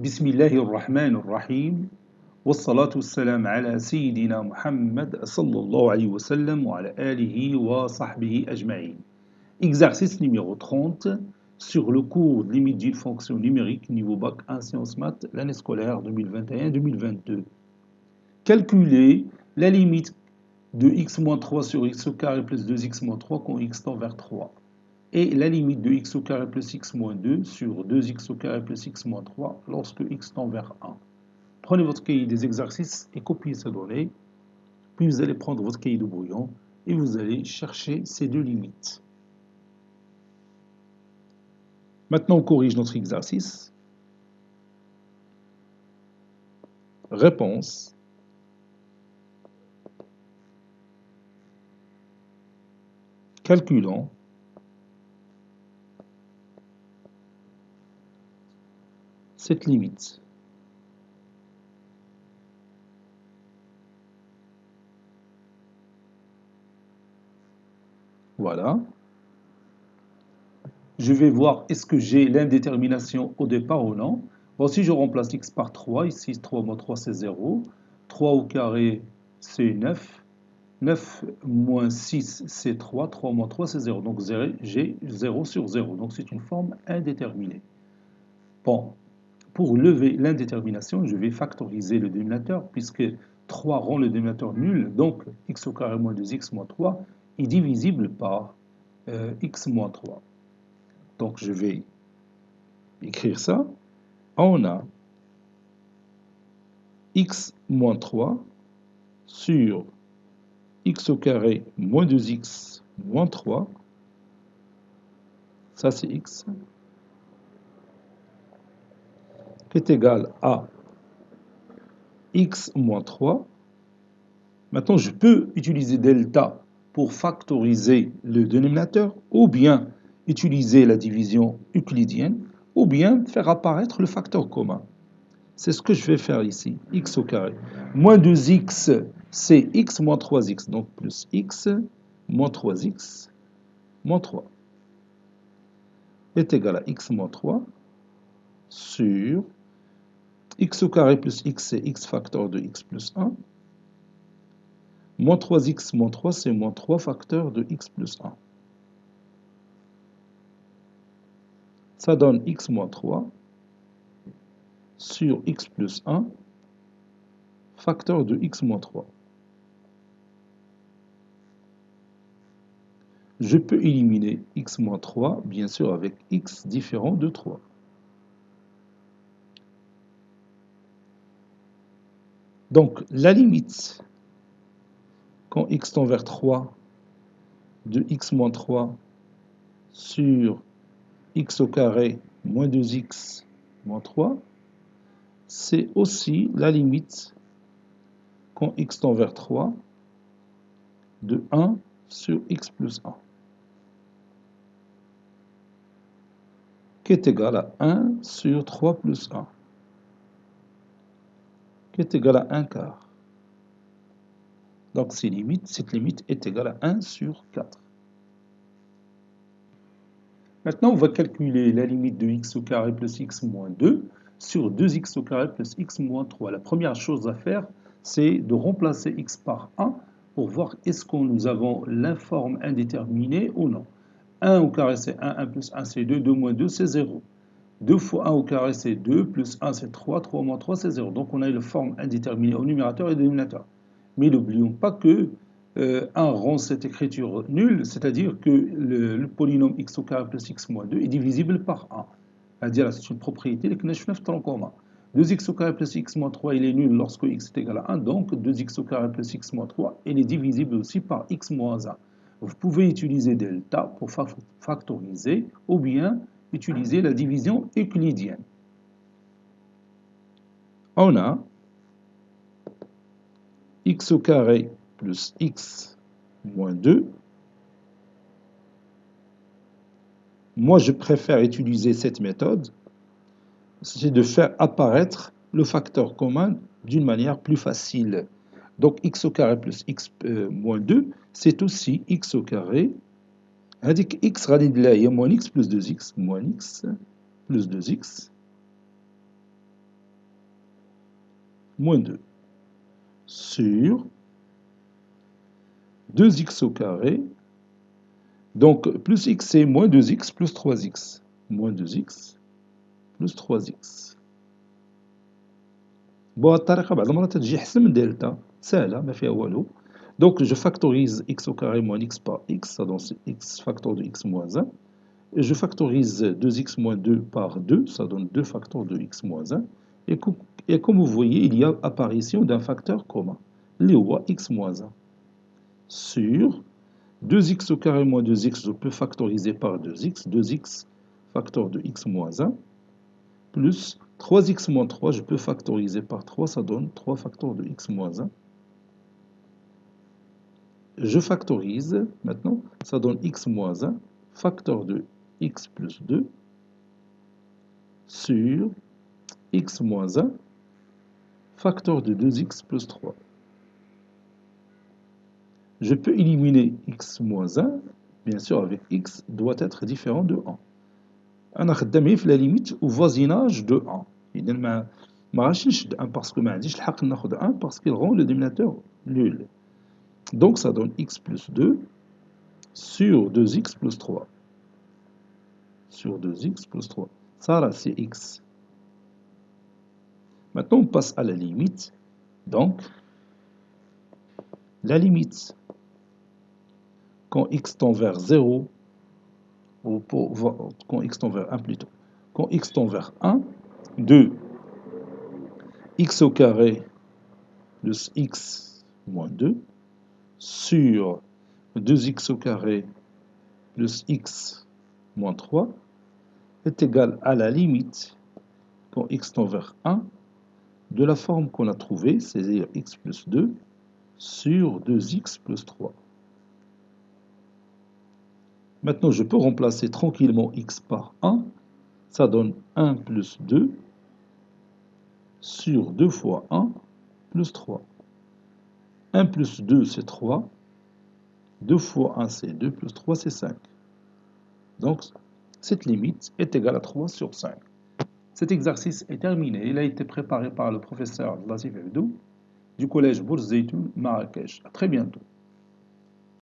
بسم الله الرحمن الرحيم والصلاة والسلام على سيدنا محمد صلى الله عليه وسلم وعلى آله وصحبه أجمعين. Exercice numéro 30 sur le cours de limite d'une fonction numérique niveau bac 1 sciences maths l'année scolaire 2021-2022. Calculer la limite de x-3 sur x au carré plus 2x-3 quand x tend vers 3. Et la limite de x au carré plus x-2 sur 2x au carré plus x-3 lorsque x tend vers 1. Prenez votre cahier des exercices et copiez ces données. Puis vous allez prendre votre cahier de brouillon et vous allez chercher ces deux limites. Maintenant, on corrige notre exercice. Réponse. Calculons. Cette limite. Voilà. Je vais voir est-ce que j'ai l'indétermination au départ ou non. Bon, si je remplace x par 3, ici 3 moins 3 c'est 0. 3 au carré c'est 9. 9 moins 6 c'est 3. 3 moins 3 c'est 0. Donc j'ai 0 sur 0. Donc c'est une forme indéterminée. Bon, pour lever l'indétermination, je vais factoriser le dénominateur puisque 3 rend le dénominateur nul. Donc x au carré moins 2x moins 3 est divisible par x moins 3. Donc je vais écrire ça. On a x moins 3 sur x au carré moins 2x moins 3. Ça c'est x. Qui est égal à x moins 3. Maintenant, je peux utiliser delta pour factoriser le dénominateur, ou bien utiliser la division euclidienne, ou bien faire apparaître le facteur commun. C'est ce que je vais faire ici, x au carré. Moins 2x, c'est x moins 3x, donc plus x moins 3x moins 3 est égal à x moins 3 sur x au carré plus x, c'est x facteur de x plus 1. Moins 3x moins 3, c'est moins 3 facteur de x plus 1. Ça donne x moins 3 sur x plus 1 facteur de x moins 3. Je peux éliminer x moins 3, bien sûr, avec x différent de 3. Donc, la limite, quand x tend vers 3, de x moins 3 sur x au carré moins 2x moins 3, c'est aussi la limite quand x tend vers 3 de 1 sur x plus 1, qui est égal à 1 sur 3 plus 1, qui est égal à 1 quart. Donc cette limite est égale à 1 sur 4. Maintenant, on va calculer la limite de x au carré plus x moins 2 sur 2x au carré plus x moins 3. La première chose à faire, c'est de remplacer x par 1 pour voir est-ce que nous avons la forme indéterminée ou non. 1 au carré c'est 1, 1 plus 1 c'est 2, 2 moins 2 c'est 0. 2 fois 1 au carré c'est 2, plus 1 c'est 3, 3 moins 3 c'est 0. Donc on a une forme indéterminée au numérateur et au dénominateur. Mais n'oublions pas que 1 rend cette écriture nulle, c'est-à-dire que le polynôme x au carré plus x moins 2 est divisible par 1. C'est-à-dire c'est une propriété que nous avons en commun. 2x au carré plus x moins 3, il est nul lorsque x est égal à 1, donc 2x au carré plus x moins 3, il est divisible aussi par x moins 1. Vous pouvez utiliser delta pour factoriser, ou bien utiliser la division euclidienne. On a x au carré plus x moins 2. Moi, je préfère utiliser cette méthode, c'est de faire apparaître le facteur commun d'une manière plus facile. Donc, x au carré plus x moins 2, c'est aussi x au carré. هذيك x غادي ندير لها هي moins x plus 2x, moins x plus 2x. moins 2 sur 2x au carré. Donc, plus x, c'est moins 2x plus 3x. Moins 2x plus 3x. بون هاد الطريقة بعض المرات تجي أحسن من دلتا، سهلة ما فيها والو. Donc, je factorise x au carré moins x par x, ça donne x facteur de x moins 1. Et je factorise 2x moins 2 par 2, ça donne 2 facteurs de x moins 1. Et comme vous voyez, il y a apparition d'un facteur commun, اللي هو x moins 1. Sur 2x au carré moins 2x, je peux factoriser par 2x, 2x facteur de x moins 1, plus 3x moins 3, je peux factoriser par 3, ça donne 3 facteurs de x moins 1. Je factorise, maintenant, ça donne x moins 1, facteur de x plus 2, sur x moins 1, facteur de 2x plus 3. Je peux éliminer x moins 1, bien sûr avec x doit être différent de 1. أنا خدام في la limite au voisinage de 1. إذا ما غاديش نشد 1 parce que ما عنديش الحق ناخذ 1 parce qu'il rend le dénominateur nul. Donc ça donne x plus 2 sur 2x plus 3. Sur 2x plus 3. Ça là c'est x. Maintenant on passe à la limite. Donc la limite quand x tend vers 0, ou quand x tend vers 1 plutôt, quand x tend vers 1, de x au carré plus x moins 2 sur 2x au carré plus x moins 3 est égal à la limite quand x tend vers 1 de la forme qu'on a trouvée, c'est-à-dire x plus 2 sur 2x plus 3. Maintenant, je peux remplacer tranquillement x par 1. Ça donne 1 plus 2 sur 2 fois 1 plus 3. 1 plus 2, c'est 3. 2 fois 1, c'est 2, plus 3, c'est 5. Donc, cette limite est égale à 3 sur 5. Cet exercice est terminé. Il a été préparé par le professeur Latif Abdou du collège Bourz Zeytoun, Marrakech. À très bientôt.